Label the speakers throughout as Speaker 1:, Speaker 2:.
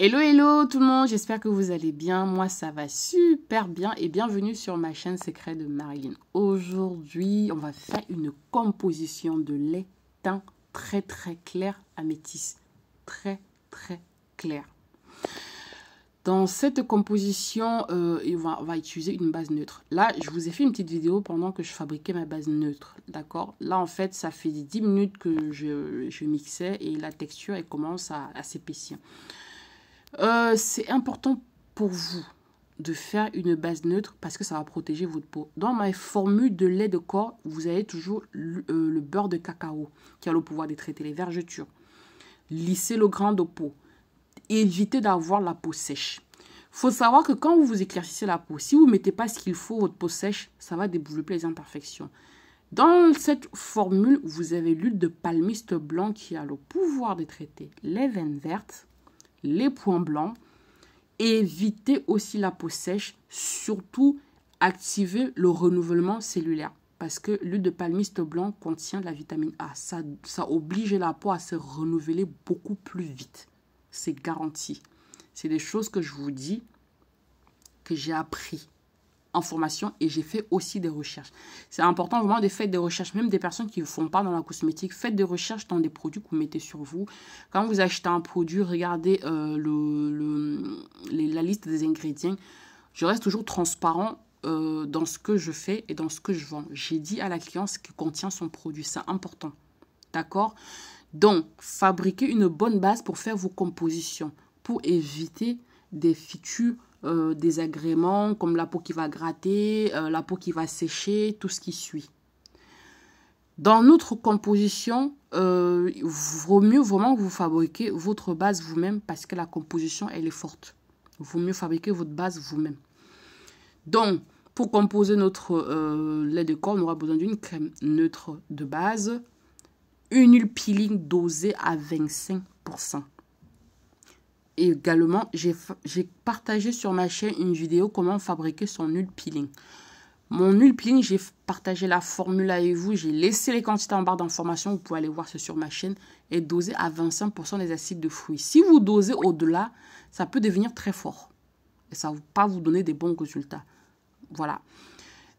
Speaker 1: Hello, hello tout le monde, j'espère que vous allez bien. Moi, ça va super bien et bienvenue sur ma chaîne Secret de Marilyn. Aujourd'hui, on va faire une composition de lait teint très clair améthyste. Très clair. Dans cette composition, on va utiliser une base neutre. Là, je vous ai fait une petite vidéo pendant que je fabriquais ma base neutre. D'accord? Là, en fait, ça fait 10 minutes que je mixais et la texture, elle commence à s'épaissir. C'est important pour vous de faire une base neutre parce que ça va protéger votre peau. Dans ma formule de lait de corps, vous avez toujours le beurre de cacao qui a le pouvoir de traiter les vergetures, lisser le grain de peau, éviter d'avoir la peau sèche. Il faut savoir que quand vous vous éclaircissez la peau, si vous ne mettez pas ce qu'il faut, votre peau sèche, ça va développer les imperfections. Dans cette formule, vous avez l'huile de palmiste blanc qui a le pouvoir de traiter les veines vertes, les points blancs, éviter aussi la peau sèche, surtout activer le renouvellement cellulaire parce que l'huile de palmiste blanc contient de la vitamine A. Ça oblige la peau à se renouveler beaucoup plus vite. C'est garanti. C'est des choses que je vous dis, que j'ai appris en formation et j'ai fait aussi des recherches. C'est important vraiment de faire des recherches, même des personnes qui ne font pas dans la cosmétique. Faites des recherches dans des produits que vous mettez sur vous. Quand vous achetez un produit, regardez la liste des ingrédients. Je reste toujours transparent dans ce que je fais et dans ce que je vends. J'ai dit à la cliente ce qui contient son produit. C'est important. D'accord? Donc, fabriquez une bonne base pour faire vos compositions, pour éviter des futurs désagréments comme la peau qui va gratter, la peau qui va sécher, tout ce qui suit. Dans notre composition, il vaut mieux vraiment que vous fabriquez votre base vous-même parce que la composition, elle est forte. Il vaut mieux fabriquer votre base vous-même. Donc, pour composer notre lait de corps, on aura besoin d'une crème neutre de base, une huile peeling dosée à 25%. Et également, j'ai partagé sur ma chaîne une vidéo comment fabriquer son huile peeling. Mon huile peeling, j'ai partagé la formule avec vous. J'ai laissé les quantités en barre d'informations. Vous pouvez aller voir ce sur ma chaîne. Et doser à 25% des acides de fruits. Si vous dosez au-delà, ça peut devenir très fort. Et ça ne va pas vous donner des bons résultats. Voilà.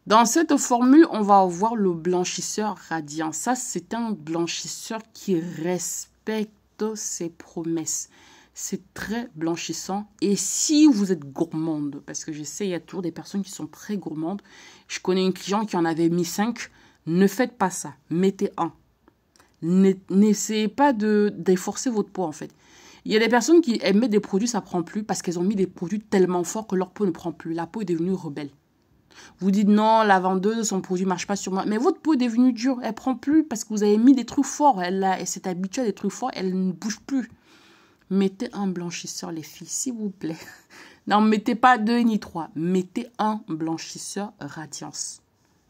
Speaker 1: Dans cette formule, on va avoir le blanchisseur radiant. Ça, c'est un blanchisseur qui respecte ses promesses. C'est très blanchissant. Et si vous êtes gourmande, parce que je sais, il y a toujours des personnes qui sont très gourmandes. Je connais une cliente qui en avait mis 5. Ne faites pas ça. Mettez 1. N'essayez pas d'efforcer votre peau, en fait. Il y a des personnes qui mettent des produits, ça ne prend plus, parce qu'elles ont mis des produits tellement forts que leur peau ne prend plus. La peau est devenue rebelle. Vous dites non, la vendeuse, son produit ne marche pas sur moi. Mais votre peau est devenue dure. Elle ne prend plus parce que vous avez mis des trucs forts. Elle s'est habituée à des trucs forts. Elle ne bouge plus. Mettez un blanchisseur, les filles, s'il vous plaît. Non, mettez pas 2 ni 3. Mettez un blanchisseur Radiance.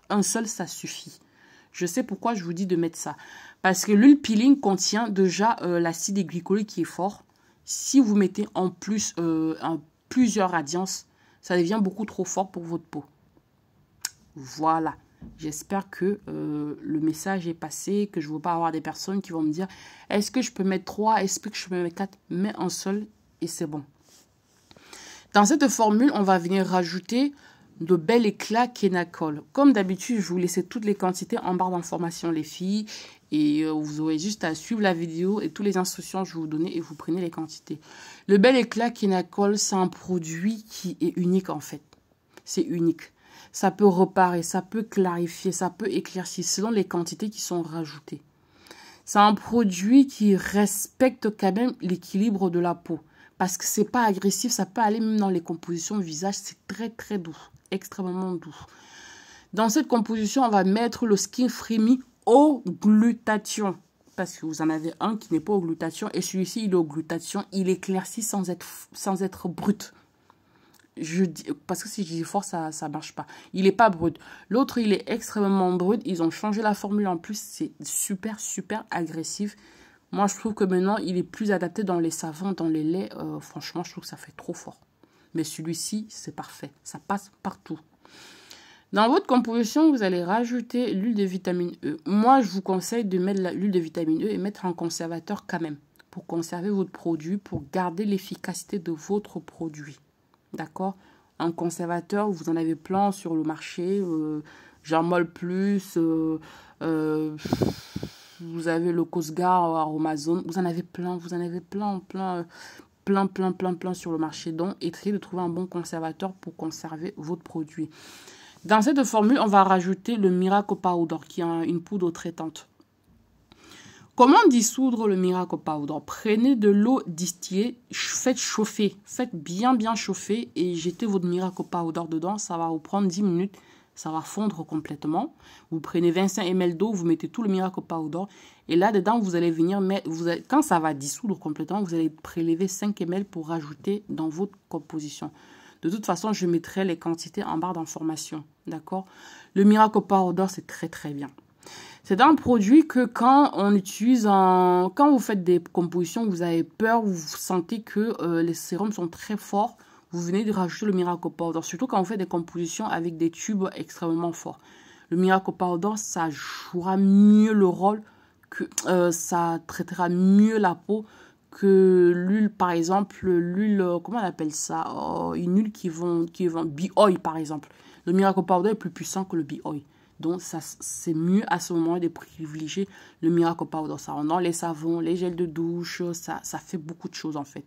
Speaker 1: Un seul, ça suffit. Je sais pourquoi je vous dis de mettre ça. Parce que l'huile peeling contient déjà l'acide glycolique qui est fort. Si vous mettez en plus plusieurs Radiance, ça devient beaucoup trop fort pour votre peau. Voilà. J'espère que le message est passé, que je ne veux pas avoir des personnes qui vont me dire « Est-ce que je peux mettre 3? Est-ce que je peux mettre 4 ?» Mets un seul et c'est bon. Dans cette formule, on va venir rajouter de bel éclat Kenacol. Comme d'habitude, je vous laisse toutes les quantités en barre d'informations, les filles. Et vous aurez juste à suivre la vidéo et toutes les instructions que je vais vous donner et vous prenez les quantités. Le bel éclat Kenacol, c'est un produit qui est unique en fait. C'est unique. Ça peut reparer, ça peut clarifier, ça peut éclaircir selon les quantités qui sont rajoutées. C'est un produit qui respecte quand même l'équilibre de la peau. Parce que c'est pas agressif, ça peut aller même dans les compositions visage. C'est très doux, extrêmement doux. Dans cette composition, on va mettre le Skin Free au glutathion. Parce que vous en avez un qui n'est pas au glutathion. Et celui-ci, il est au glutathion. Il éclaircit sans être brut. Parce que si je dis fort, ça ne marche pas. Il n'est pas brut. L'autre, il est extrêmement brut. Ils ont changé la formule en plus. C'est super agressif. Moi, je trouve que maintenant, il est plus adapté dans les savons, dans les laits. Franchement, je trouve que ça fait trop fort. Mais celui-ci, c'est parfait. Ça passe partout. Dans votre composition, vous allez rajouter l'huile de vitamine E. Moi, je vous conseille de mettre l'huile de vitamine E et mettre un conservateur quand même. pour conserver votre produit, pour garder l'efficacité de votre produit. D'accord? Un conservateur, vous en avez plein sur le marché. Germol Plus, vous avez le Cosgar Aromazone. Vous en avez plein, plein sur le marché. Donc, essayez de trouver un bon conservateur pour conserver votre produit. Dans cette formule, on va rajouter le Miracle Powder, qui est une poudre traitante. Comment dissoudre le Miracle Powder? Prenez de l'eau distillée, faites chauffer, faites bien chauffer et jetez votre Miracle Powder dedans. Ça va vous prendre 10 minutes, ça va fondre complètement. Vous prenez 25 ml d'eau, vous mettez tout le Miracle Powder et là-dedans, vous allez venir mettre, quand ça va dissoudre complètement, vous allez prélever 5 ml pour rajouter dans votre composition. De toute façon, je mettrai les quantités en barre d'information, d'accord? Le Miracle Powder, c'est très bien. C'est un produit que quand on utilise, quand vous faites des compositions, vous avez peur, vous sentez que les sérums sont très forts, vous venez de rajouter le Miracle Powder. Surtout quand on fait des compositions avec des tubes extrêmement forts. Le Miracle Powder, ça jouera mieux le rôle, ça traitera mieux la peau que l'huile, par exemple, l'huile, comment on appelle ça? Une huile qui vend Bee-Oil, par exemple. Le Miracle Powder est plus puissant que le Bee-Oil. Donc, c'est mieux à ce moment de privilégier le Miracle Powder. Ça rend dans les savons, les gels de douche, ça fait beaucoup de choses en fait.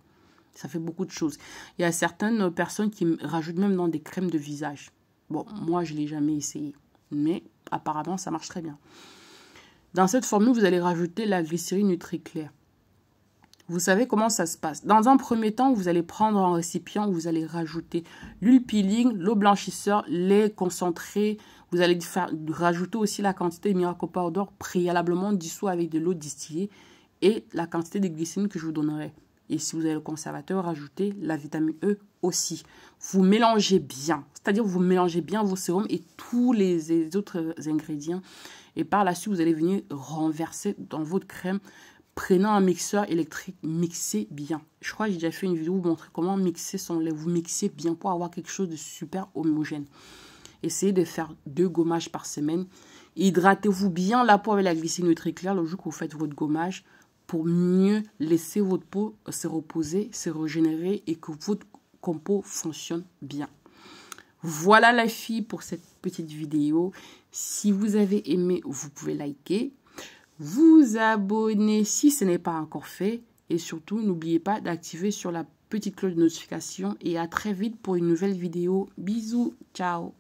Speaker 1: Ça fait beaucoup de choses. Il y a certaines personnes qui rajoutent même dans des crèmes de visage. Bon, moi, je ne l'ai jamais essayé. Mais apparemment, ça marche très bien. Dans cette formule, vous allez rajouter la glycérine Nutri-Clair. Vous savez comment ça se passe. Dans un premier temps, vous allez prendre un récipient où vous allez rajouter l'huile peeling, l'eau blanchisseur, les concentrés. Vous allez rajouter aussi la quantité de Miracle Powder préalablement dissous avec de l'eau distillée et la quantité de glycérine que je vous donnerai. Et si vous avez le conservateur, rajoutez la vitamine E aussi. Vous mélangez bien. C'est-à-dire vous mélangez bien vos sérums et tous les autres ingrédients. Et par la suite, vous allez venir renverser dans votre crème. Prenez un mixeur électrique, mixez bien. Je crois que j'ai déjà fait une vidéo où vous montrer comment mixer son lait. Vous mixez bien pour avoir quelque chose de super homogène. Essayez de faire 2 gommages par semaine. Hydratez-vous bien la peau avec la glycérine Nutri-Clair le jour que vous faites votre gommage pour mieux laisser votre peau se reposer, se régénérer et que votre compo fonctionne bien. Voilà la fille pour cette petite vidéo. Si vous avez aimé, vous pouvez liker. Vous abonner si ce n'est pas encore fait et surtout n'oubliez pas d'activer sur la petite cloche de notification et à très vite pour une nouvelle vidéo. Bisous, ciao.